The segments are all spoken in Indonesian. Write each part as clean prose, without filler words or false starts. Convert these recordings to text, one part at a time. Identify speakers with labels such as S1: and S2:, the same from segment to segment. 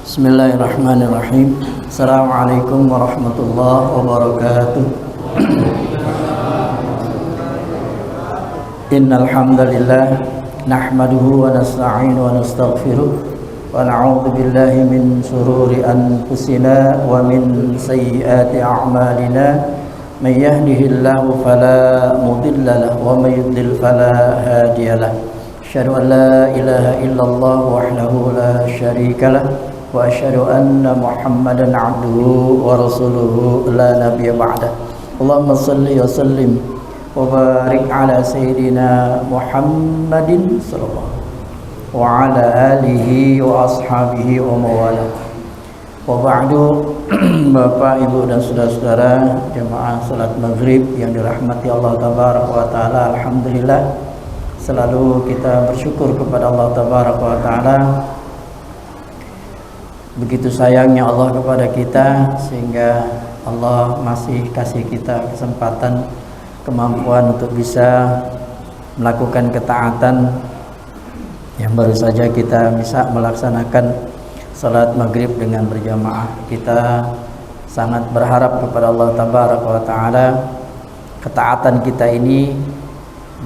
S1: Bismillahirrahmanirrahim. Assalamualaikum warahmatullahi wabarakatuh. Innal hamdalillah nahmaduhu wa nasta'inu wa nastaghfiruh wa na'udzu billahi min shururi anfusina wa min sayyiati a'malina. May yahdihillahu fala mudilla lahu wa may yudlil fala hadiya lahu. Asyhadu an la ilaha illallah wahdahu la syarika lah wa asyhadu anna Muhammadan abduhu wa rasuluhu la nabiyya ba'dah. Allahumma shalli wa sallim wa barik ala sayyidina Muhammadin sallallahu wa ala alihi wa ashabihi wa mawala. Wa ba'du. Bapak, Ibu dan saudara-saudara jemaah salat maghrib yang dirahmati Allah tabaraka wa taala, alhamdulillah selalu kita bersyukur kepada Allah tabaraka wa taala. Begitu sayangnya Allah kepada kita sehingga Allah masih kasih kita kesempatan, kemampuan untuk bisa melakukan ketaatan yang baru saja kita bisa melaksanakan salat maghrib dengan berjamaah. Kita sangat berharap kepada Allah tabaraka wa taala ketaatan kita ini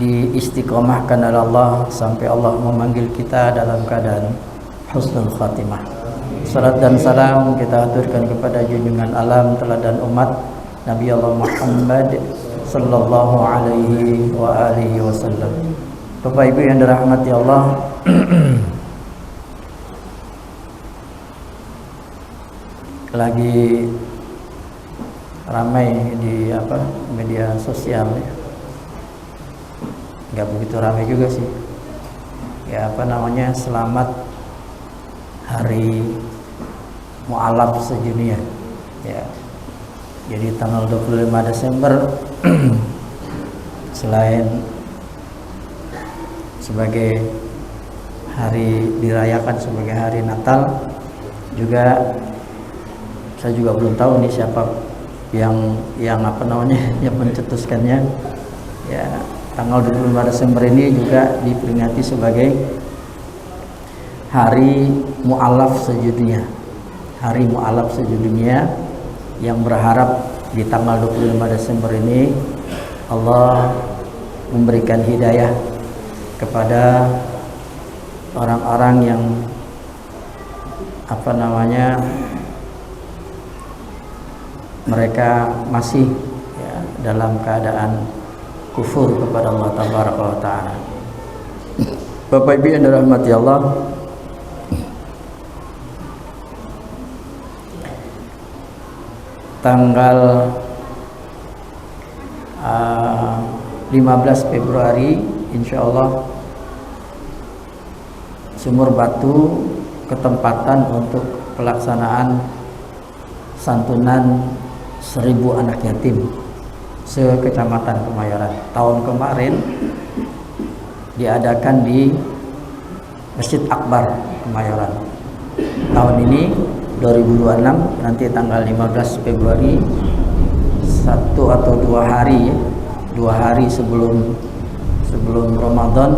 S1: diistiqomahkan oleh Allah sampai Allah memanggil kita dalam keadaan husnul khatimah. Salat dan salam kita aturkan kepada junjungan alam teladan umat Nabi Allah Muhammad sallallahu alaihi wa alihi wasallam. Bapak Ibu yang dirahmati Allah, lagi ramai di media sosial ya. Nggak begitu ramai juga sih ya, selamat hari mu'alaf sedunia ya. Jadi tanggal 25 Desember selain sebagai hari dirayakan sebagai hari Natal, juga saya juga belum tahu nih siapa yang yang mencetuskannya ya. Tanggal 25 Desember ini juga diperingati sebagai hari mu'alaf sedunia. Hari mu'alaf sedunia yang berharap di tanggal 25 Desember ini Allah memberikan hidayah kepada orang-orang yang mereka masih ya, dalam keadaan kufur kepada Allah tabaraka wa taala. Bapak Ibu yang dirahmati Allah, tanggal 15 Februari insyaallah Sumur Batu ketempatan untuk pelaksanaan santunan 1000 anak yatim se-Kecamatan Kemayoran. Tahun kemarin diadakan di Masjid Akbar Kemayoran. Tahun ini 2026 nanti tanggal 15 Februari 1 atau 2 hari ya, 2 hari sebelum Ramadan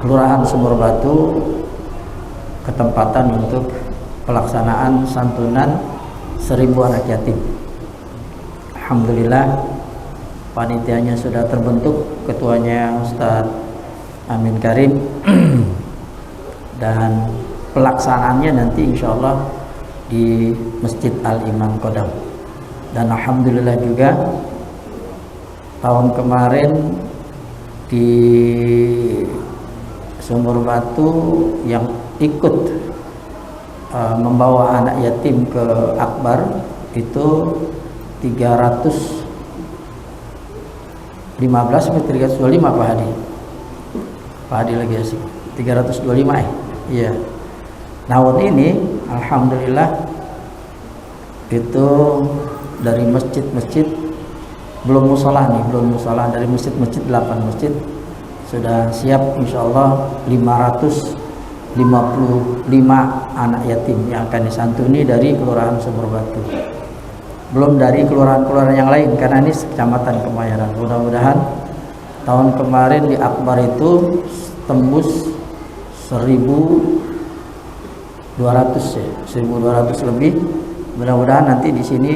S1: Kelurahan Sumur Batu ketempatan untuk pelaksanaan santunan 1000 anak yatim. Alhamdulillah panitianya sudah terbentuk, ketuanya Ustadz Amin Karim dan pelaksanaannya nanti insyaallah di Masjid Al-Imam Kodam. Dan alhamdulillah juga tahun kemarin di Sumur Batu yang ikut membawa anak yatim ke Akbar itu 315 atau 325 Pak Hadi. Pak Hadi lagi asik. 325 iya. Tahun ini alhamdulillah itu dari masjid-masjid belum musola dari masjid-masjid 8 masjid sudah siap insyaallah 555 anak yatim yang akan disantuni dari Kelurahan Sumur Batu. Belum dari kelurahan-kelurahan yang lain karena ini Kecamatan Kemayoran. Mudah-mudahan tahun kemarin di Akbar itu tembus 1.200 ya, 1.200 lebih. Mudah-mudahan nanti di sini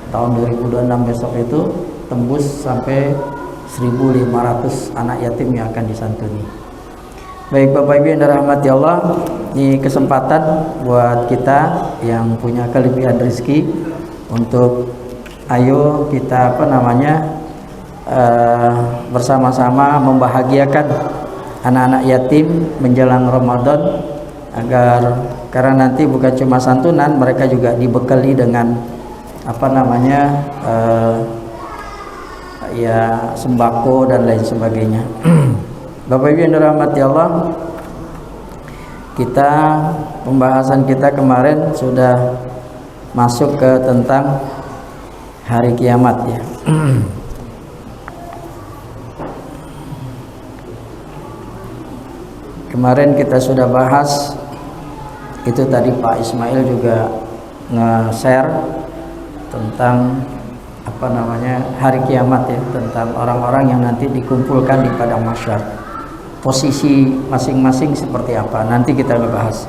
S1: tahun 2026 besok itu tembus sampai 1.500 anak yatim yang akan disantuni. Baik Bapak Ibu yang dirahmati Allah, ini kesempatan buat kita yang punya kelebihan rezeki untuk ayo kita bersama-sama membahagiakan anak-anak yatim menjelang Ramadan, agar karena nanti bukan cuma santunan, mereka juga dibekali dengan ya sembako dan lain sebagainya. Bapak Ibu yang dirahmati Allah, kita pembahasan kita kemarin sudah masuk ke tentang hari kiamat ya. Kemarin kita sudah bahas itu, tadi Pak Ismail juga nge-share tentang hari kiamat ya, tentang orang-orang yang nanti dikumpulkan di padang mahsyar. Posisi masing-masing seperti apa, nanti kita bahas.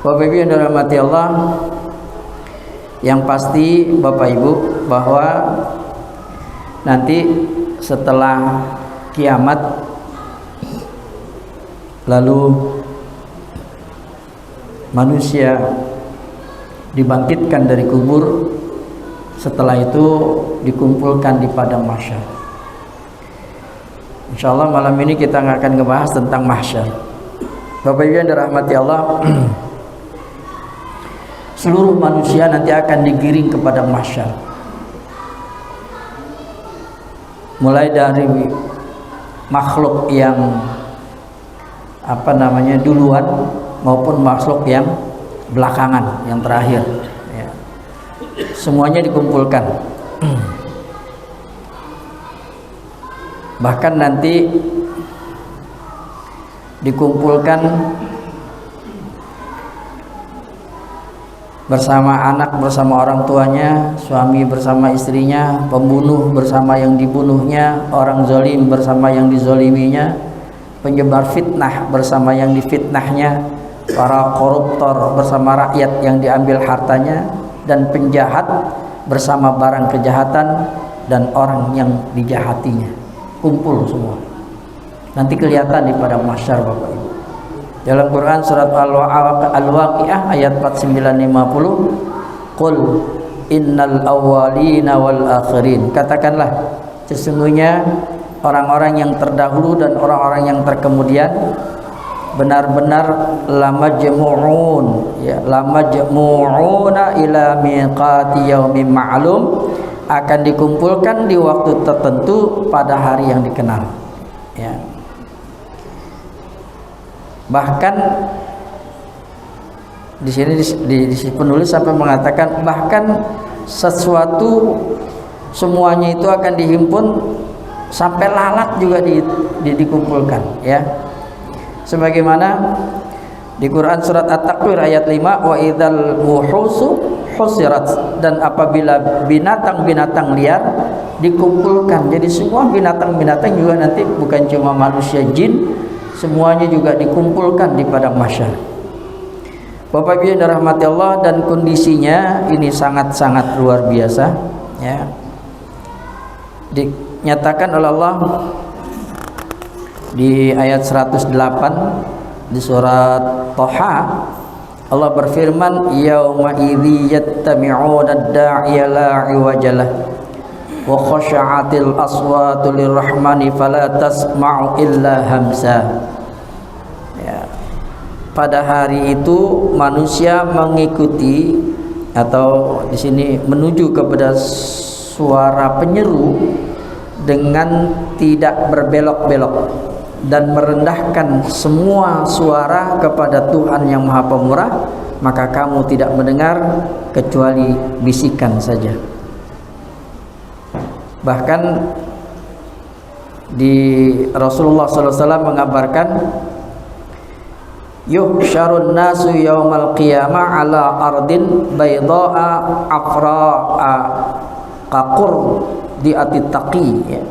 S1: Bapak Ibu yang dirahmati Allah, yang pasti Bapak Ibu bahwa nanti setelah kiamat lalu manusia dibangkitkan dari kubur, setelah itu dikumpulkan di padang mahsyar. Insyaallah malam ini kita akan ngebahas tentang mahsyar. Bapak Ibu yang dirahmati Allah, seluruh manusia nanti akan digiring ke padang mahsyar. Mulai dari makhluk yang duluan maupun makhluk yang belakangan, yang terakhir ya. Semuanya dikumpulkan. Bahkan nanti dikumpulkan bersama anak bersama orang tuanya, suami bersama istrinya, pembunuh bersama yang dibunuhnya, orang zalim bersama yang dizaliminya, penyebar fitnah bersama yang difitnahnya, para koruptor bersama rakyat yang diambil hartanya, dan penjahat bersama barang kejahatan dan orang yang dijahatinya. Kumpul semua. Nanti kelihatan di padang mahsyar Bapak Ibu. Dalam Quran surat Al-Waqiah ayat 49-50, Qul innal awwalina wal akhirin. Katakanlah, sesungguhnya orang-orang yang terdahulu dan orang-orang yang terkemudian benar-benar lamajmu'un ya, lamajmu'una ila miqati yaumin ma'lum, akan dikumpulkan di waktu tertentu pada hari yang dikenal ya. Bahkan di sini di penulis sampai mengatakan bahkan sesuatu semuanya itu akan dihimpun, sampai lalat juga dikumpulkan ya. Sebagaimana di Quran surat At-Takwir ayat 5, wa idzal wuhusu husirat, dan apabila binatang-binatang liar dikumpulkan. Jadi semua binatang-binatang juga nanti bukan cuma manusia, jin, semuanya juga dikumpulkan di padang mahsyar. Bapak Ibu yang dirahmati Allah, dan kondisinya ini sangat-sangat luar biasa ya. Dinyatakan oleh Allah di ayat 108 di surat Thaha, Allah berfirman, yauma idzi yattami'una ad-da'iya la 'iwajalah wa khasha'atil aswatu lirrahmani fala tasma'u illa hamsa ya. Pada hari itu manusia mengikuti, atau di sini menuju kepada suara penyeru dengan tidak berbelok-belok dan merendahkan semua suara kepada Tuhan yang Maha Pemurah, maka kamu tidak mendengar kecuali bisikan saja. Bahkan di Rasulullah SAW mengabarkan, yuhsyarun nasu yaumal qiyamah ala ardin bayda'a afra'a qakur di atitaqi ya.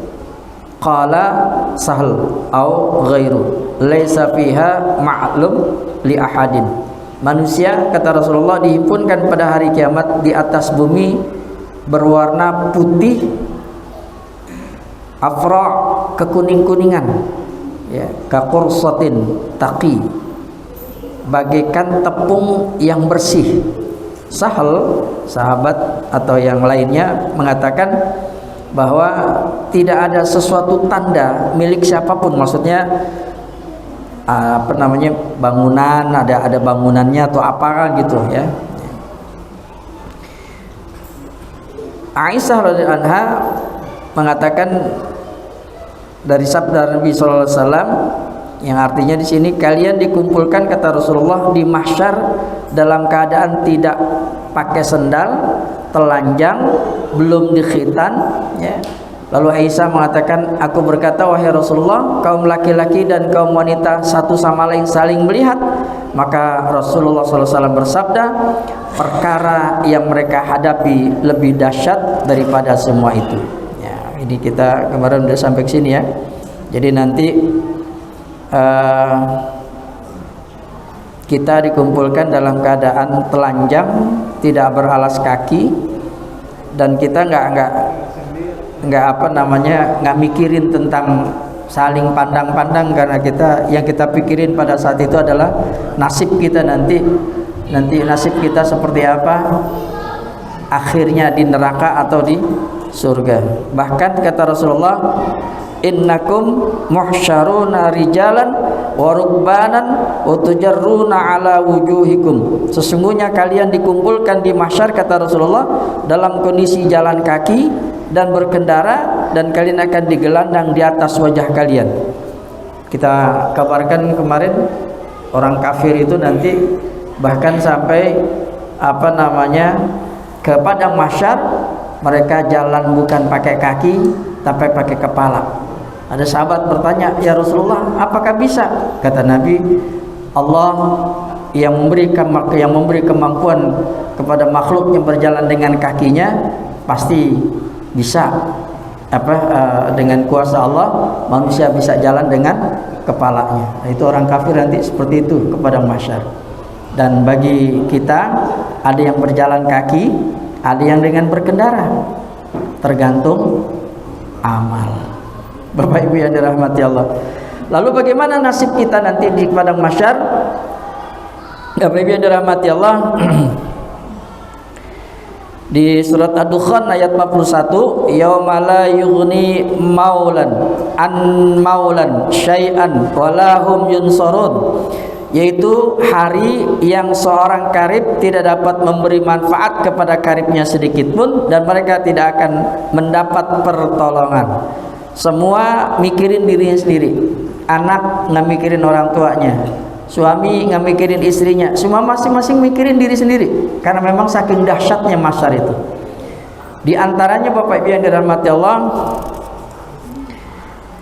S1: Qala Sahal au ghairu laisa fiha ma'lum li ahadin. Manusia, kata Rasulullah, dihimpunkan pada hari kiamat di atas bumi berwarna putih afra, kekuning-kuningan, ya, kaqursatin taqi, bagaikan tepung yang bersih. Sahal, sahabat atau yang lainnya, mengatakan bahwa tidak ada sesuatu tanda milik siapapun, maksudnya bangunan, ada bangunannya atau apa gitu ya. Aisyah radhiyallahu anha mengatakan dari sabda Nabi sallallahu alaihi wasallam yang artinya di sini, kalian dikumpulkan, kata Rasulullah, di mahsyar dalam keadaan tidak pakai sendal, telanjang, belum dikhitan, ya. Lalu Aisyah mengatakan, aku berkata, wahai Rasulullah, kaum laki-laki dan kaum wanita satu sama lain saling melihat. Maka Rasulullah SAW bersabda, perkara yang mereka hadapi lebih dahsyat daripada semua itu. Ya, ini kita kemarin sudah sampai ke sini ya. Jadi nanti kita dikumpulkan dalam keadaan telanjang, tidak beralas kaki, dan kita nggak mikirin tentang saling pandang-pandang, karena yang kita pikirin pada saat itu adalah nasib kita nanti nasib kita seperti apa akhirnya, di neraka atau di surga. Bahkan kata Rasulullah, innakum muhsyaruna rijalan wa rukbanan wa tujarruna ala wujuhikum. Sesungguhnya kalian dikumpulkan di mahsyar, kata Rasulullah, dalam kondisi jalan kaki dan berkendara, dan kalian akan digelandang di atas wajah kalian. Kita kabarkan kemarin, orang kafir itu nanti bahkan sampai ke padang mahsyar, mereka jalan bukan pakai kaki tapi pakai kepala. Ada sahabat bertanya, ya Rasulullah, apakah bisa? Kata Nabi, Allah yang memberi kemampuan kepada makhluknya berjalan dengan kakinya, pasti bisa. Dengan kuasa Allah manusia bisa jalan dengan kepalanya. Itu orang kafir nanti seperti itu kepada mahsyar. Dan bagi kita, ada yang berjalan kaki, ada yang dengan berkendara, tergantung amal. Bapak Ibu yang dirahmati Allah. Lalu bagaimana nasib kita nanti di padang mahsyar? Bapak Ibu yang dirahmati Allah, di surat Ad-Dukhan ayat 41, yauma la yughni maulan an maulan syai'an wala hum yunsarun, yaitu hari yang seorang karib tidak dapat memberi manfaat kepada karibnya sedikit pun, dan mereka tidak akan mendapat pertolongan. Semua mikirin dirinya sendiri. Anak nggak mikirin orang tuanya, suami nggak mikirin istrinya, semua masing-masing mikirin diri sendiri, karena memang saking dahsyatnya mahsyar itu. Di antaranya Bapak Ibu yang dirahmati Allah,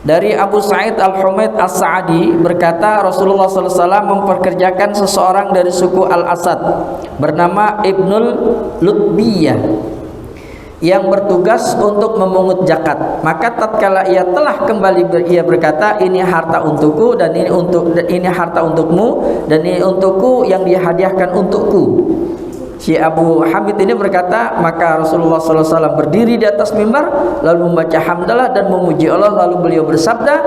S1: dari Abu Sa'id Al-Humaid As-Sa'adi berkata, Rasulullah SAW memperkerjakan seseorang dari suku Al-Asad bernama Ibnul Lutbiyah yang bertugas untuk memungut zakat. Maka tatkala ia telah kembali, ia berkata, ini harta untukku, dan ini harta untukmu, dan ini untukku yang dihadiahkan untukku. Si Abu Hamid ini berkata, maka Rasulullah SAW berdiri di atas mimbar lalu membaca hamdalah dan memuji Allah, lalu beliau bersabda,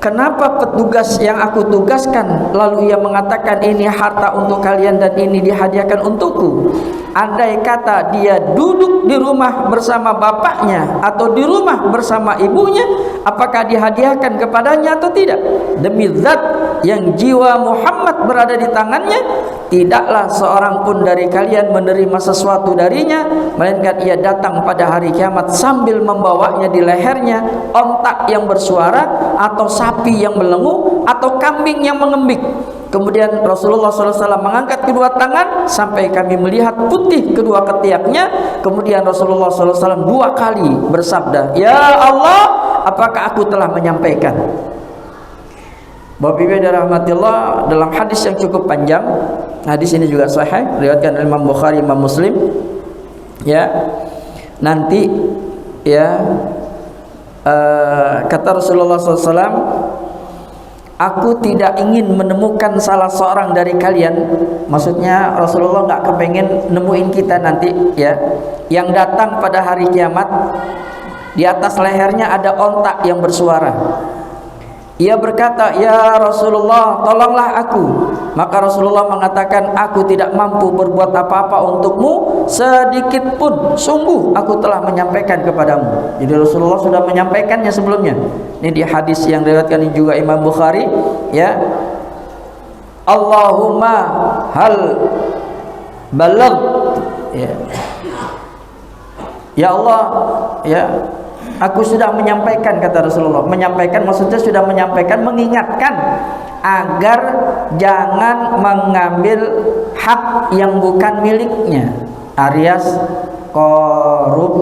S1: kenapa petugas yang aku tugaskan lalu ia mengatakan ini harta untuk kalian dan ini dihadiahkan untukku? Andai kata dia duduk di rumah bersama bapaknya atau di rumah bersama ibunya, apakah dihadiahkan kepadanya atau tidak? Demi zat yang jiwa Muhammad berada di tangannya, tidaklah seorang pun dari kalian menerima sesuatu darinya, melainkan ia datang pada hari kiamat sambil membawanya di lehernya ontak yang bersuara, atau sapi yang melenguh, atau kambing yang mengembik. Kemudian Rasulullah SAW mengangkat kedua tangan sampai kami melihat putih kedua ketiaknya. Kemudian Rasulullah SAW 2 kali bersabda, ya Allah, apakah aku telah menyampaikan? Bapak Ibu yang dirahmatillah, dalam hadis yang cukup panjang, hadis ini juga sahih, riwayatkan Imam Bukhari, Imam Muslim, ya, nanti ya Kata Rasulullah SAW, aku tidak ingin menemukan salah seorang dari kalian, maksudnya Rasulullah nggak kepengen nemuin kita nanti ya, yang datang pada hari kiamat di atas lehernya ada ontak yang bersuara. Ia berkata, ya Rasulullah, tolonglah aku. Maka Rasulullah mengatakan, aku tidak mampu berbuat apa-apa untukmu sedikit pun, sungguh aku telah menyampaikan kepadamu. Jadi Rasulullah sudah menyampaikannya sebelumnya. Ini di hadis yang diriwayatkan juga Imam Bukhari ya. Allahumma hal balagh ya. Ya Allah ya, aku sudah menyampaikan, kata Rasulullah. Menyampaikan maksudnya sudah menyampaikan, mengingatkan agar jangan mengambil hak yang bukan miliknya, alias koruptor.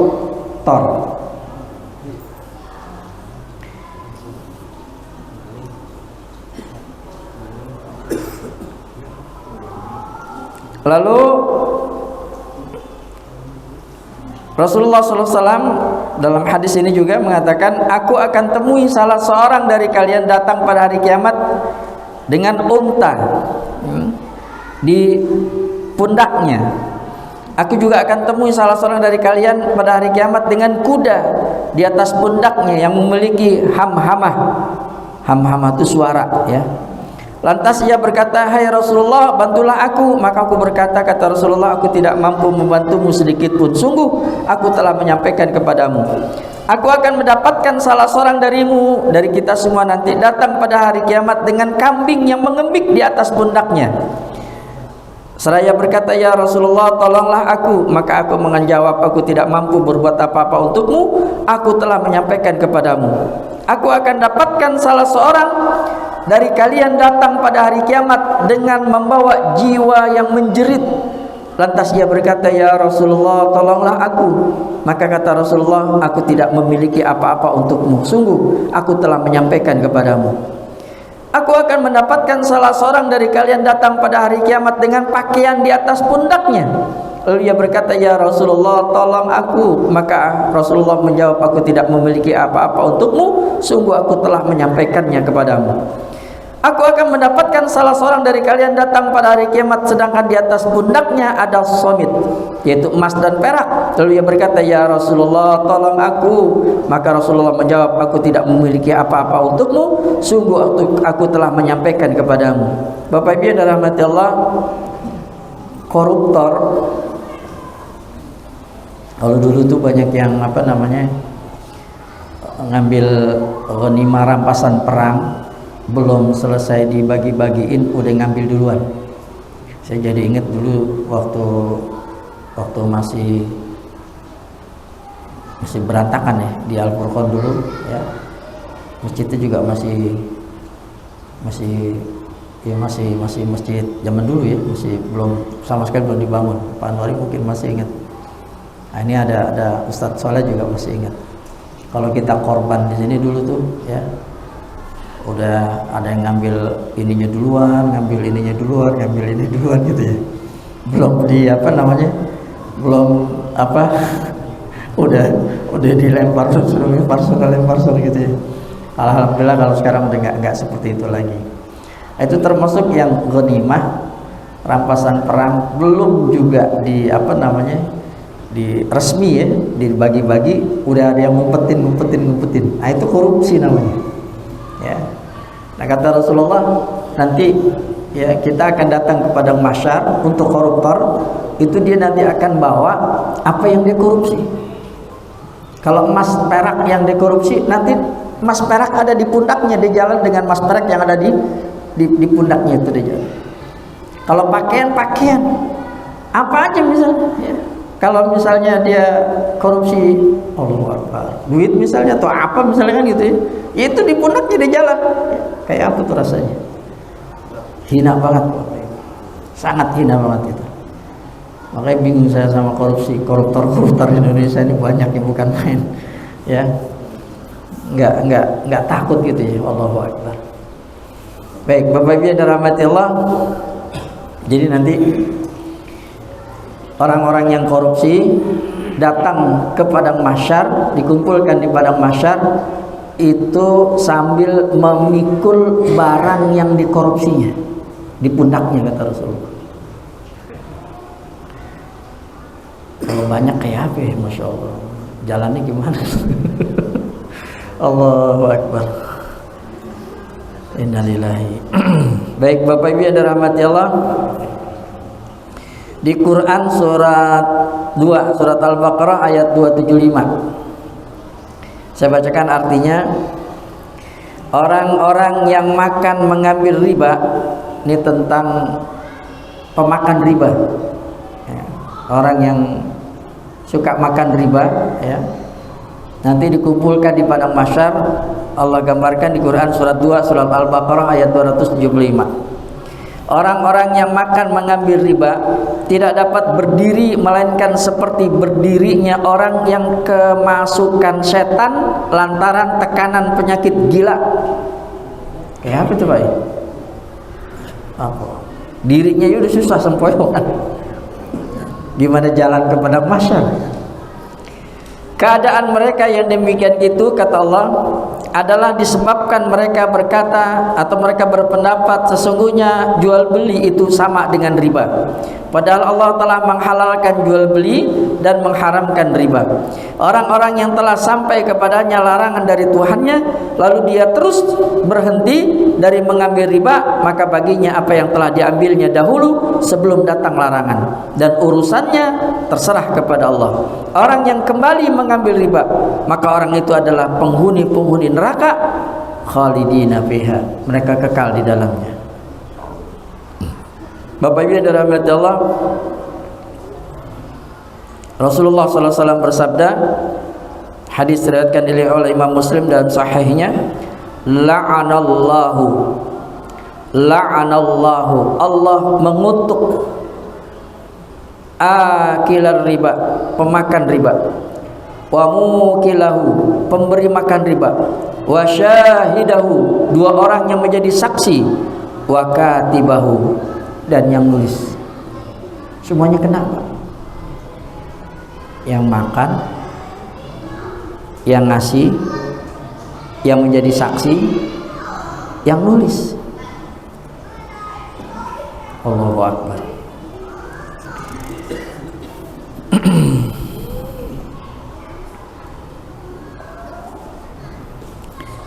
S1: Lalu Rasulullah SAW dalam hadis ini juga mengatakan, aku akan temui salah seorang dari kalian datang pada hari kiamat dengan unta di pundaknya. Aku juga akan temui salah seorang dari kalian pada hari kiamat dengan kuda di atas pundaknya yang memiliki hamhamah. Hamhamah itu suara ya. Lantas ia berkata, hai Rasulullah, bantulah aku. Maka aku berkata, kata Rasulullah, aku tidak mampu membantumu sedikit pun, sungguh aku telah menyampaikan kepadamu. Aku akan mendapatkan salah seorang darimu, dari kita semua nanti, datang pada hari kiamat dengan kambing yang mengembik di atas pundaknya. Seraya berkata, ya Rasulullah, tolonglah aku. Maka aku menjawab, aku tidak mampu berbuat apa-apa untukmu, aku telah menyampaikan kepadamu. Aku akan dapatkan salah seorang dari kalian datang pada hari kiamat dengan membawa jiwa yang menjerit. Lantas ia berkata, ya Rasulullah, tolonglah aku. Maka kata Rasulullah, aku tidak memiliki apa-apa untukmu, sungguh aku telah menyampaikan kepadamu. Aku akan mendapatkan salah seorang dari kalian datang pada hari kiamat dengan pakaian di atas pundaknya. Lalu ia berkata, ya Rasulullah, tolong aku. Maka Rasulullah menjawab, aku tidak memiliki apa-apa untukmu, sungguh aku telah menyampaikannya kepadamu. Aku akan mendapatkan salah seorang dari kalian datang pada hari kiamat sedangkan di atas pundaknya ada somit, yaitu emas dan perak. Lalu ia berkata, ya Rasulullah, tolong aku. Maka Rasulullah menjawab, aku tidak memiliki apa-apa untukmu, sungguh aku telah menyampaikan kepadamu. Bapak Ibu yang dirahmati Allah, koruptor, kalau dulu tuh banyak yang ngambil ghanimah rampasan perang, belum selesai dibagi-bagiin udah ngambil duluan. Saya jadi ingat dulu waktu masih berantakan ya di Al-Furqan dulu ya, masjidnya juga masih masjid zaman dulu ya, masih belum sama sekali belum dibangun. Pak Anwari mungkin masih ingat. Nah, ini ada Ustadz Soleh juga masih ingat. Kalau kita korban di sini dulu tuh ya, udah ada yang ngambil ininya duluan, ngambil ininya duluan, ngambil ini duluan gitu ya. Belum udah dilempar gitu ya. Alhamdulillah kalau sekarang udah nggak seperti itu lagi. Itu termasuk yang ghanimah rampasan perang, belum juga di di resmi ya, dibagi-bagi, udah ada yang ngumpetin. Nah, itu korupsi namanya. Ya. Nah, kata Rasulullah, nanti ya kita akan datang kepada mahsyar untuk koruptor, itu dia nanti akan bawa apa yang dia korupsi. Kalau emas perak yang dikorupsi, nanti emas perak ada di pundaknya, dia jalan dengan emas perak yang ada di pundaknya itu dia jalan. Kalau pakaian apa aja misalnya ya. Kalau misalnya dia korupsi, Allahu Akbar, duit misalnya atau apa misalnya kan gitu ya, itu di pundaknya dia jalan ya. Kayak apa tuh rasanya? Hina banget, sangat hina banget itu. Makanya bingung saya sama koruptor Indonesia ini banyak yang bukan main ya, nggak takut gitu ya. Allahu Akbar. Baik, Bapak Ibu yang dirahmati Allah, jadi nanti orang-orang yang korupsi datang ke padang mahsyar, dikumpulkan di padang mahsyar itu sambil memikul barang yang dikorupsinya di pundaknya, kata Rasulullah. Kalau banyak kayak apa ya, Masya Allah, jalannya gimana? Allahu Akbar. Innalillahi. Baik Bapak Ibu yang dirahmati Allah, di Quran surat 2, surat Al-Baqarah ayat 275. Saya bacakan artinya. Orang-orang yang makan mengambil riba, ini tentang pemakan riba ya. Orang yang suka makan riba ya, nanti dikumpulkan di padang mahsyar. Allah gambarkan di Quran surat 2, surat Al-Baqarah ayat 275. Orang-orang yang makan mengambil riba tidak dapat berdiri melainkan seperti berdirinya orang yang kemasukan setan lantaran tekanan penyakit gila. Kayak apa itu Pak? Apa? Dirinya udah susah sempoyongan. Gimana jalan ke padang mahsyar? Keadaan mereka yang demikian itu, kata Allah, adalah disebabkan mereka berkata atau mereka berpendapat sesungguhnya jual beli itu sama dengan riba. Padahal Allah telah menghalalkan jual beli dan mengharamkan riba. Orang-orang yang telah sampai kepadanya larangan dari Tuhannya, lalu dia terus berhenti dari mengambil riba, maka baginya apa yang telah diambilnya dahulu sebelum datang larangan, dan urusannya terserah kepada Allah. Orang yang kembali mengambil riba, maka orang itu adalah penghuni-penghuni neraka, khalidina fiha, mereka kekal di dalamnya. Bapak Ibu yang dirahmati Allah, Rasulullah SAW bersabda, hadis diriwayatkan oleh Imam Muslim dan sahihnya, la'anallahu, Allah mengutuk akilar riba, pemakan riba, wa mukilahu, pemberi makan riba, wa syahidahu, dua orang yang menjadi saksi, wa katibahu, dan yang nulis. Semuanya kena, Pak. Yang makan, yang ngasih, yang menjadi saksi, yang nulis. Allahu Akbar.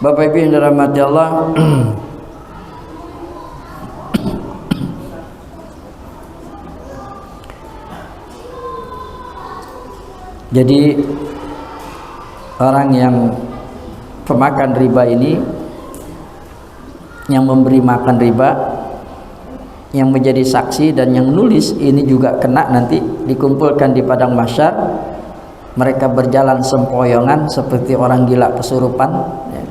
S1: Bapak Ibu yang dirahmati Allah, jadi orang yang pemakan riba ini, yang memberi makan riba, yang menjadi saksi dan yang nulis, ini juga kena nanti dikumpulkan di padang mahsyar. Mereka berjalan sempoyongan seperti orang gila kesurupan ya.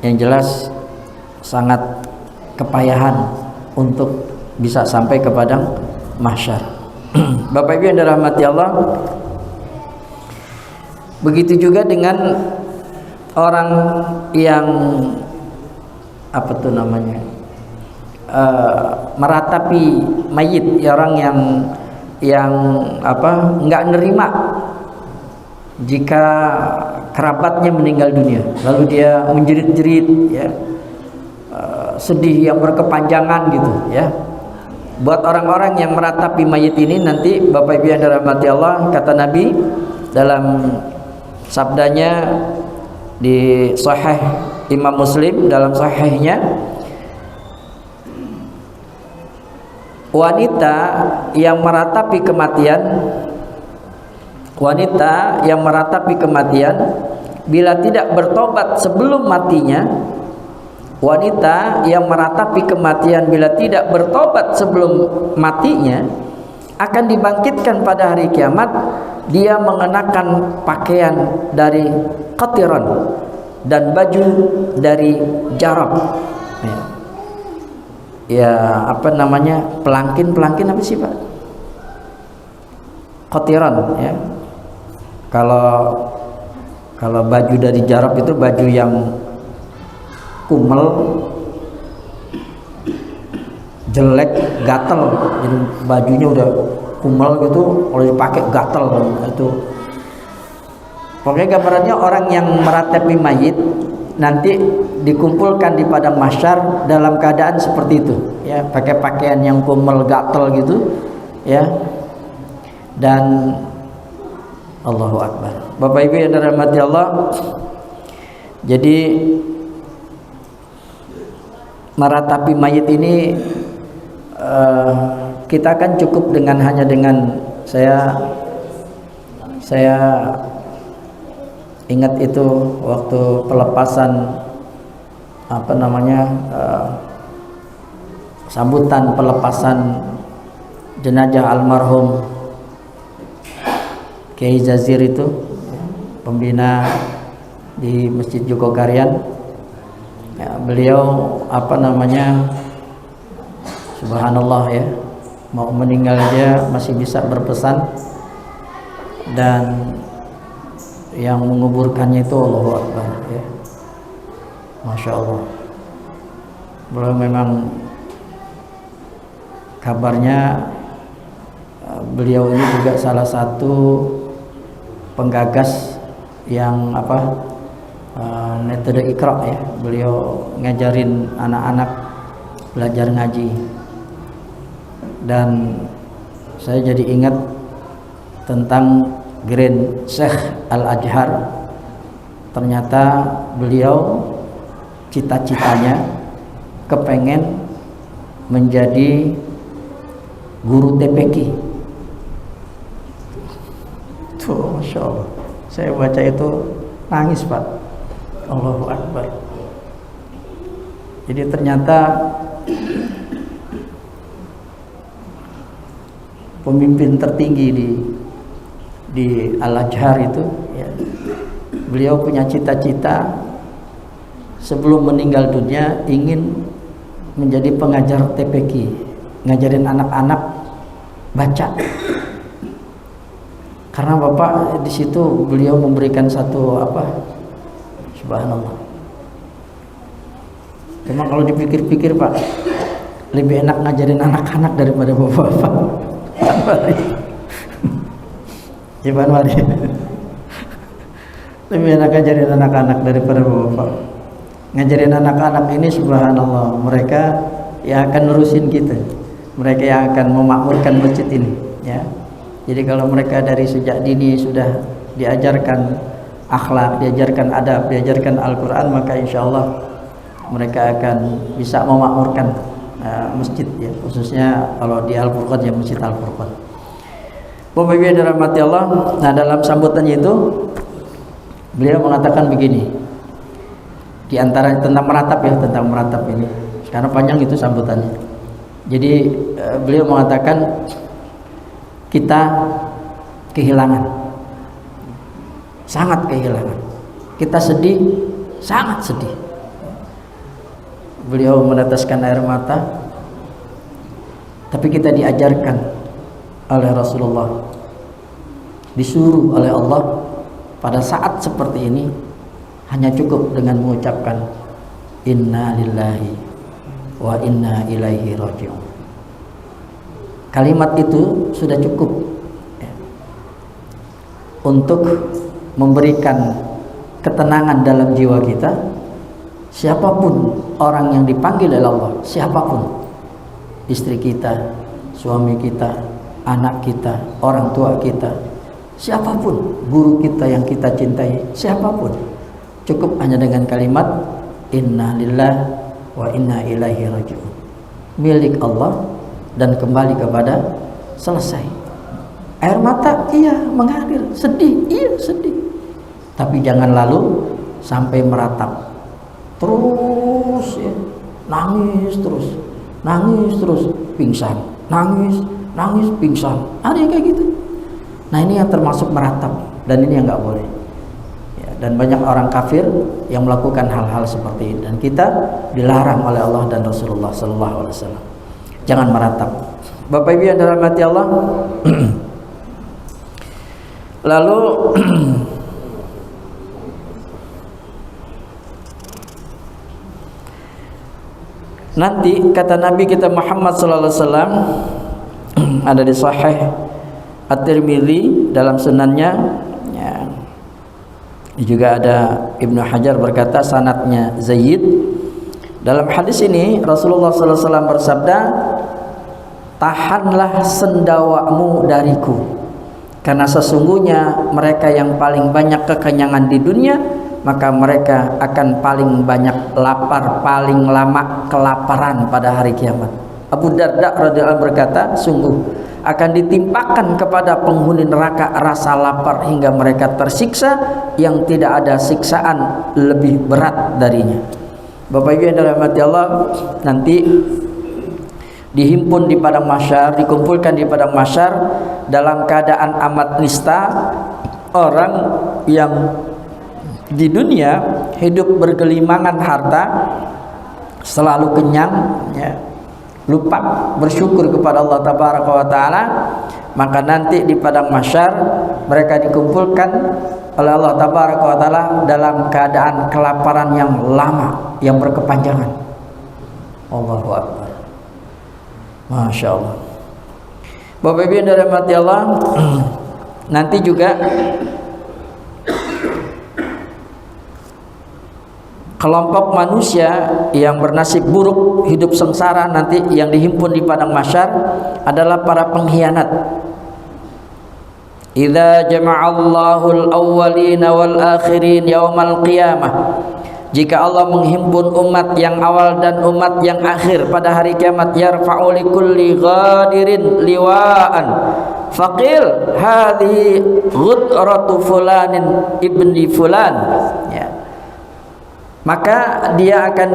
S1: Yang jelas sangat kepayahan untuk bisa sampai ke padang mahsyar. Bapak Ibu yang dirahmati Allah, begitu juga dengan orang yang apa tuh namanya, meratapi mayit, orang yang apa, nggak nerima jika kerabatnya meninggal dunia, lalu dia menjerit-jerit ya, sedih yang berkepanjangan gitu ya. Buat orang-orang yang meratapi mayit ini nanti, Bapak Ibu yang dirahmati Allah, kata Nabi dalam sabdanya di Sahih Imam Muslim, dalam sahihnya, wanita yang meratapi kematian, wanita yang meratapi kematian bila tidak bertobat sebelum matinya, wanita yang meratapi kematian bila tidak bertobat sebelum matinya akan dibangkitkan pada hari kiamat. Dia mengenakan pakaian dari qatiran dan baju dari jarab ya, apa namanya, pelangkin apa sih Pak? Qatiran ya. Kalau baju dari jarab itu baju yang kumel, jelek, gatel, jadi bajunya udah kumel gitu, kalau dipakai gatel itu. Pokoknya gambarannya orang yang meratapi mayit nanti dikumpulkan di padang mahsyar dalam keadaan seperti itu, ya, pakai pakaian yang kumel gatel gitu, ya. Dan Allahu Akbar. Bapak Ibu yang dirahmati Allah, jadi meratapi mayit ini kita kan cukup dengan hanya dengan saya ingat itu waktu pelepasan sambutan pelepasan jenazah almarhum Kiai Zazir itu, pembina di Masjid Jogokarian, ya, beliau subhanallah ya, mau meninggal dia masih bisa berpesan, dan yang menguburkannya itu Allahu Akbar, ya. Masya Allah. Beliau memang kabarnya beliau ini juga salah satu penggagas yang metode Iqra, ya. Beliau ngajarin anak-anak belajar ngaji. Dan saya jadi ingat tentang Grand Syekh Al-Ajhar. Ternyata beliau cita-citanya kepengen menjadi guru TPQ. Tuh, Masya Allah, saya baca itu nangis Pak. Allahu Akbar. Jadi ternyata pemimpin tertinggi di Al-Ajhar itu, ya, beliau punya cita-cita sebelum meninggal dunia ingin menjadi pengajar TPQ, ngajarin anak-anak baca. Karena Bapak di situ beliau memberikan satu subhanallah. Memang kalau dipikir-pikir Pak, lebih enak ngajarin anak-anak daripada Bapak-bapak. Iban Wali. Lebih enak ngajarin anak-anak daripada Bapak. Ngajarin anak-anak ini subhanallah, mereka yang akan nerusin kita. Mereka yang akan memakmurkan masjid ini, ya. Jadi kalau mereka dari sejak dini sudah diajarkan akhlak, diajarkan adab, diajarkan Al-Quran, maka insya Allah mereka akan bisa memakmurkan masjid, ya, khususnya kalau di Al-Furqan, ya, Masjid Al-Furqan. Bapak Ibu yang dirahmati Allah, nah dalam sambutannya itu beliau mengatakan begini, di antara tentang meratap, ya, tentang meratap ini, karena panjang itu sambutannya. Jadi beliau mengatakan kita kehilangan, sangat kehilangan. Kita sedih, sangat sedih. Beliau meneteskan air mata. Tapi kita diajarkan oleh Rasulullah, disuruh oleh Allah pada saat seperti ini hanya cukup dengan mengucapkan inna lillahi wa inna ilaihi raji'un. Kalimat itu sudah cukup, ya, untuk memberikan ketenangan dalam jiwa kita. Siapapun orang yang dipanggil oleh Allah, siapapun, istri kita, suami kita, anak kita, orang tua kita, siapapun, guru kita yang kita cintai, siapapun, cukup hanya dengan kalimat inna lillahi wa inna ilaihi raji'un, milik Allah dan kembali kepada, selesai. Air mata iya mengalir, sedih iya sedih, tapi jangan lalu sampai meratap terus, ya, nangis terus pingsan, nangis pingsan, ada yang kayak gitu. Nah ini yang termasuk meratap, dan ini yang nggak boleh, ya, dan banyak orang kafir yang melakukan hal-hal seperti ini, dan kita dilarang oleh Allah dan Rasulullah Sallallahu Alaihi Wasallam. Jangan meratap. Bapak Ibu yang dirahmati Allah. Lalu nanti kata Nabi kita Muhammad sallallahu alaihi wasallam, ada di Sahih At-Tirmidzi dalam sunannya, ya. Juga ada Ibnu Hajar berkata sanadnya Zaid. Dalam hadis ini Rasulullah SAW bersabda, tahanlah sendawamu dariku, karena sesungguhnya mereka yang paling banyak kekenyangan di dunia, maka mereka akan paling banyak lapar, paling lama kelaparan pada hari kiamat. Abu Darda radhiyallahu anhu berkata, sungguh akan ditimpakan kepada penghuni neraka rasa lapar hingga mereka tersiksa yang tidak ada siksaan lebih berat darinya. Bapak Ibu yang dirahmati Allah, nanti dihimpun di padang mahsyar, dikumpulkan di padang mahsyar dalam keadaan amat nista orang yang di dunia hidup bergelimangan harta, selalu kenyang, ya, lupa bersyukur kepada Allah Tabaraka wa Ta'ala, maka nanti di padang mahsyar mereka dikumpulkan oleh Allah Tabaraka wa Ta'ala dalam keadaan kelaparan yang lama, yang berkepanjangan. Allahu Akbar. Masya Allah. Bapak Ibu yang dirahmati Allah, nanti juga kelompok manusia yang bernasib buruk, hidup sengsara nanti yang dihimpun di padang mahsyar adalah para pengkhianat. Idza jama'allahu al-awwalina wal akhirin yaumal qiyamah. Jika Allah menghimpun umat yang awal dan umat yang akhir pada hari kiamat, yarfa'u likulli ghadirin liwa'an faqil hadhihi ghudratu fulanin ibni fulan, ya. Maka dia akan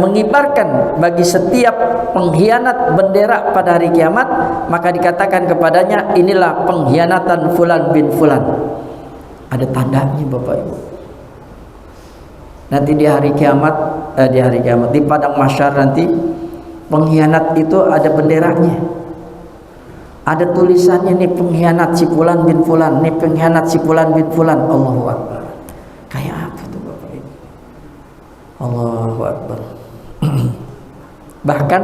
S1: mengibarkan bagi setiap pengkhianat bendera pada hari kiamat, maka dikatakan kepadanya, inilah pengkhianatan fulan bin fulan. Ada tandanya Bapak Ibu. Nanti di hari kiamat, di padang mahsyar nanti pengkhianat itu ada benderanya, ada tulisannya, nih pengkhianat si fulan bin fulan, nih pengkhianat si fulan bin fulan. Allahu Akbar. Kayak apa tuh Bapak Ibu? Allahu Akbar. Bahkan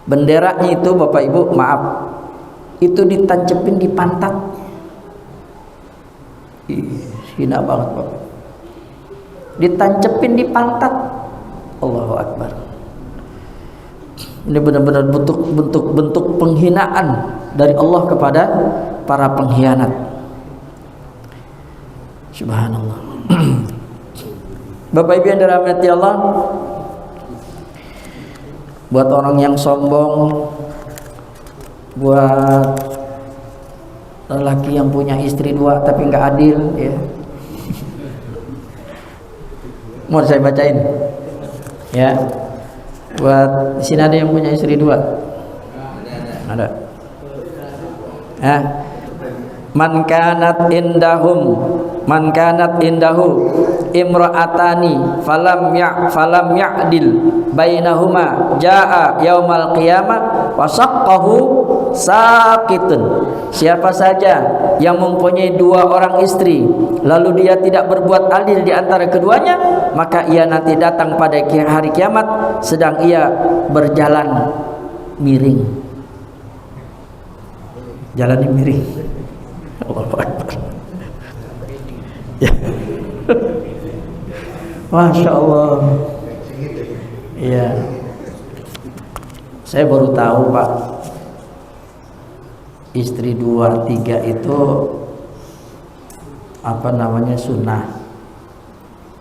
S1: benderanya itu Bapak Ibu, maaf, itu ditancepin di pantat. Hina banget Bapak. Ditancepin di pantat. Allahu Akbar. Ini benar-benar bentuk penghinaan dari Allah kepada para pengkhianat. Subhanallah. Bapak Ibu yang dirahmati Allah, buat orang yang sombong, buat lelaki yang punya istri dua tapi nggak adil, ya. Mau saya bacain, ya. Buat di sini ada yang punya istri dua? Ada. Man kanat indahu imra'atani falam ya'dil bainahuma jaa yaumal qiyamah wa saqqahu saqitun. Siapa saja yang mempunyai dua orang istri lalu dia tidak berbuat adil di antara keduanya, maka ia nanti datang pada hari kiamat sedang ia berjalan miring. Jalannya miring. Allahu Akbar. Ya. Masya Allah. Iya. Saya baru tahu Pak, istri 2, 3 itu apa namanya sunnah.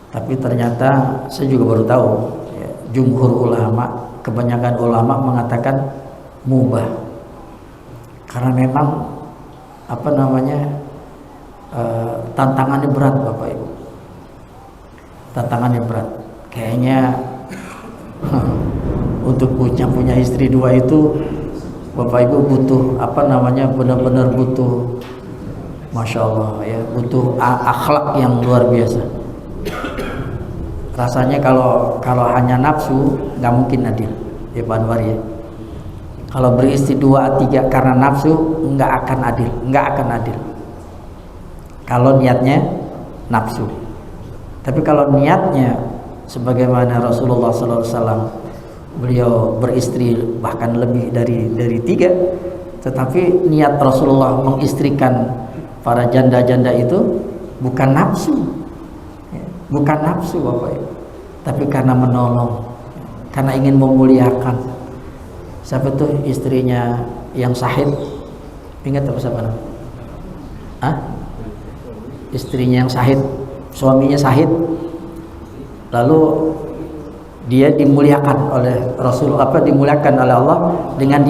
S1: Tapi ternyata saya juga baru tahu, ya, jumhur ulama, kebanyakan ulama mengatakan mubah. Karena memang apa namanya tantangannya berat Bapak Ibu. Tantangannya berat. Kayaknya untuk punya istri 2 itu Bapak Ibu butuh apa namanya, benar-benar butuh, Masya Allah, ya, butuh akhlak yang luar biasa. Rasanya kalau hanya nafsu nggak mungkin adil, ya Pak Anwar, ya. Kalau beristri 2, 3 karena nafsu nggak akan adil. Kalau niatnya nafsu. Tapi kalau niatnya sebagaimana Rasulullah SAW beliau beristri bahkan lebih dari 3, tetapi niat Rasulullah mengistrikan para janda-janda itu bukan nafsu, bukan nafsu Bapak Ibu, tapi karena menolong, karena ingin memuliakan. Siapa tuh istrinya yang Syahid? Ingat apa siapa namanya? Istrinya yang Syahid, suaminya Syahid, lalu dia dimuliakan oleh Rasul, dimuliakan oleh Allah dengan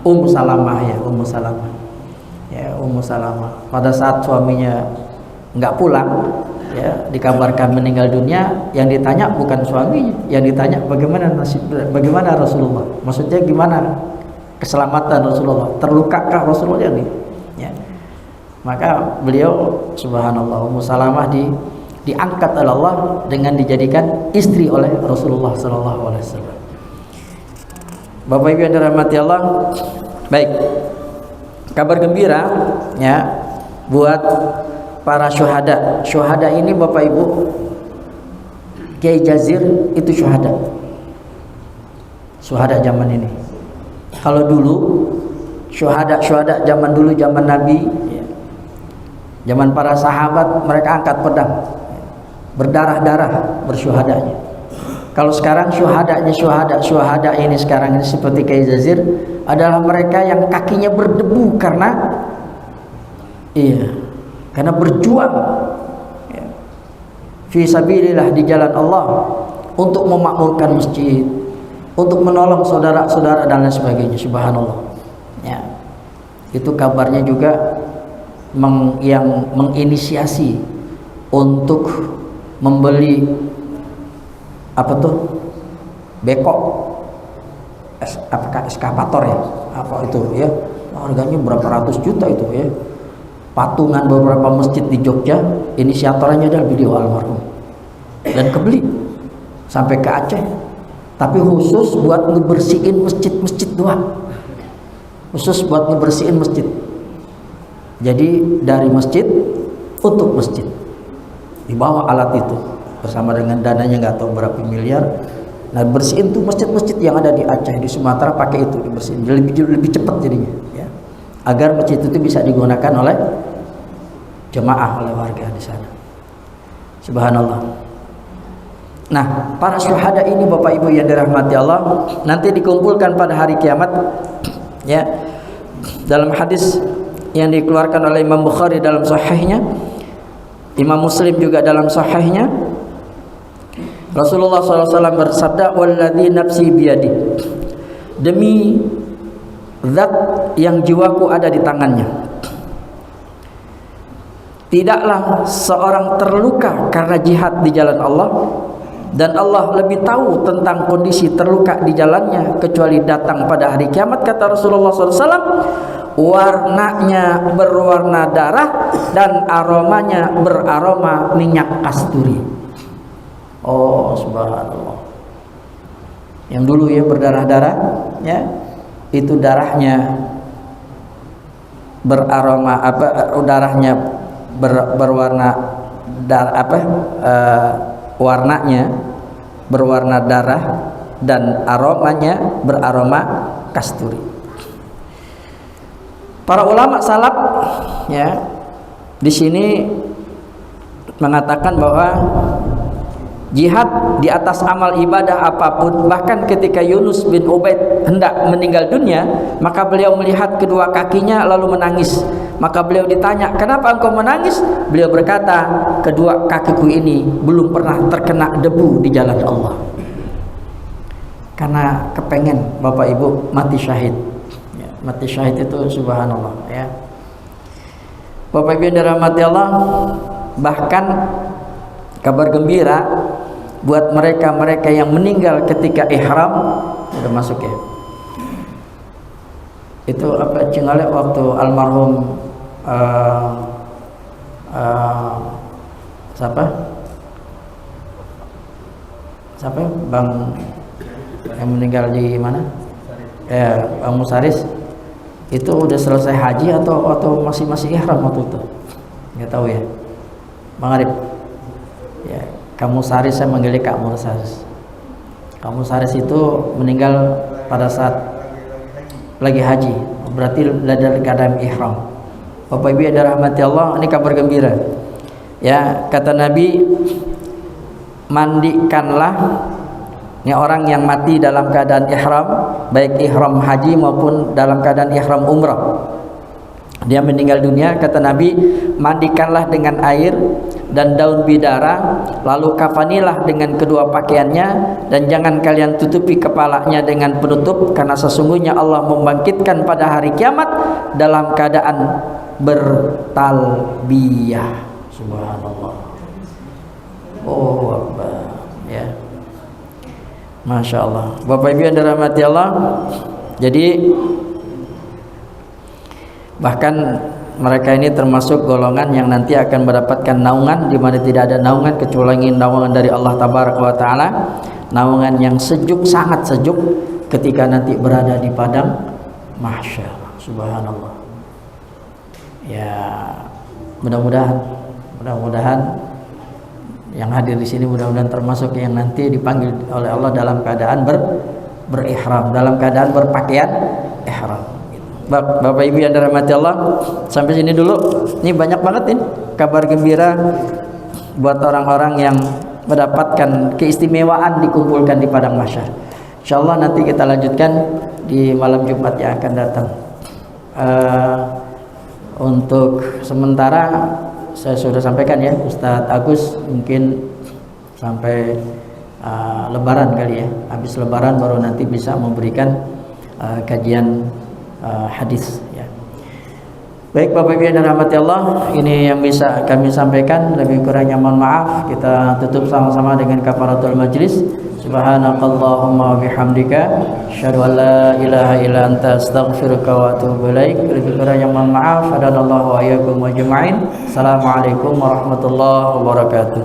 S1: Ummu Salamah ya, Ummu Salamah. Ya, Ummu Salamah. Pada saat suaminya nggak pulang, ya, dikabarkan meninggal dunia, yang ditanya bukan suaminya, yang ditanya bagaimana Rasulullah. Maksudnya gimana keselamatan Rasulullah? Terlukakah Rasulullah nih? Ya. Maka beliau subhanallah Ummu Salamah diangkat oleh Allah dengan dijadikan istri oleh Rasulullah sallallahu alaihi wasallam. Bapak Ibu yang dirahmati Allah, baik. Kabar gembira ya buat para syuhada. Syuhada ini Bapak Ibu, Kiai Jazir itu syuhada. Syuhada zaman ini. Kalau dulu syuhada zaman dulu, zaman Nabi ya, zaman para sahabat, mereka angkat pedang, berdarah-darah bersyuhadanya. Kalau sekarang syuhada ini sekarang ini seperti Kiai Jazir adalah mereka yang kakinya berdebu karena berjuang ya, fi sabilillah, di jalan Allah, untuk memakmurkan masjid, untuk menolong saudara-saudara dan lain sebagainya. Subhanallah ya. Itu kabarnya juga yang menginisiasi untuk membeli bekok, eskavator ya, itu ya, harganya berapa ratus juta itu ya, patungan beberapa masjid di Jogja. Inisiatornya adalah beliau almarhum, dan kebeli sampai ke Aceh, tapi khusus buat ngebersihin masjid-masjid doang, khusus buat ngebersihin masjid. Jadi dari masjid untuk masjid, dibawa alat itu bersama dengan dananya nggak tahu berapa miliar. Nah, bersihin tuh masjid-masjid yang ada di Aceh, di Sumatera, pakai itu dibersihin, lebih cepat jadinya ya, agar masjid itu bisa digunakan oleh jemaah, oleh warga di sana. Subhanallah. Nah, para syuhada ini Bapak Ibu yang dirahmati Allah, nanti dikumpulkan pada hari kiamat ya. Dalam hadis yang dikeluarkan oleh Imam Bukhari dalam sahihnya, Imam Muslim juga dalam sahihnya, Rasulullah SAW bersabda, "Walladzi nafsi biyadi," demi zat yang jiwaku ada di tangannya, tidaklah seorang terluka karena jihad di jalan Allah, dan Allah lebih tahu tentang kondisi terluka di jalannya, kecuali datang pada hari kiamat, kata Rasulullah SAW, warnanya berwarna darah dan aromanya beraroma minyak kasturi. Oh subhanallah. Yang dulu ya berdarah-darah ya, itu darahnya beraroma darahnya berwarna warnanya berwarna darah dan aromanya beraroma kasturi. Para ulama salaf ya di sini mengatakan bahwa jihad di atas amal ibadah apapun, bahkan ketika Yunus bin Ubaid hendak meninggal dunia, maka beliau melihat kedua kakinya lalu menangis. Maka beliau ditanya, "Kenapa engkau menangis?" Beliau berkata, "Kedua kakiku ini belum pernah terkena debu di jalan Allah." Karena kepengen Bapak Ibu mati syahid ya, mati syahid itu subhanallah ya. Bapak Ibu yang dirahmati Allah, bahkan kabar gembira buat mereka-mereka yang meninggal ketika ihram, udah masuk ya. Itu Cingale waktu almarhum siapa Bang yang meninggal di mana? Bang Musaris. Itu udah selesai haji atau masih ihram waktu itu? Nggak tahu ya. Bang Arif. Ya, kamu Saris, saya manggilnya Kak Musaris. Kaum Saris itu meninggal pada saat lagi haji, berarti dalam keadaan ihram. Bapak Ibu yang dirahmati Allah, ini kabar gembira. Ya, kata Nabi, mandikanlah ini orang yang mati dalam keadaan ihram, baik ihram haji maupun dalam keadaan ihram umrah. Dia meninggal dunia, kata Nabi, mandikanlah dengan air dan daun bidara, lalu kafanilah dengan kedua pakaiannya, dan jangan kalian tutupi kepalanya dengan penutup, karena sesungguhnya Allah membangkitkan pada hari kiamat dalam keadaan bertalbiyah. Subhanallah. Oh Akbar. Ya, Masya Allah. Bapak Ibu yang dirahmati Allah, jadi bahkan mereka ini termasuk golongan yang nanti akan mendapatkan naungan, di mana tidak ada naungan kecuali naungan dari Allah Tabaraka wa Ta'ala, naungan yang sejuk, sangat sejuk ketika nanti berada di padang mahsyar. Subhanallah. Ya, mudah-mudahan yang hadir di sini mudah-mudahan termasuk yang nanti dipanggil oleh Allah dalam keadaan berihram, dalam keadaan berpakaian ihram. Bapak Ibu yang dirahmati Allah, sampai sini dulu. Ini banyak banget ini kabar gembira buat orang-orang yang mendapatkan keistimewaan dikumpulkan di padang mahsyar. Insyaallah nanti kita lanjutkan di malam Jumat yang akan datang. Untuk sementara saya sudah sampaikan ya, Ustadz Agus mungkin sampai Lebaran kali ya. Habis Lebaran baru nanti bisa memberikan kajian hadis ya. Baik Bapak Ibu yang dirahmati Allah, ini yang bisa kami sampaikan, lebih kurangnya mohon maaf. Kita tutup sama-sama dengan kafaratul majlis. Subhanakallahumma bihamdika asyhadu an la ilaha illa anta astaghfiruka wa atubu ilaik. Lebih kurangnya mohon maaf. Hadanallahu wa iyyakum ajma'in. Assalamualaikum warahmatullahi wabarakatuh.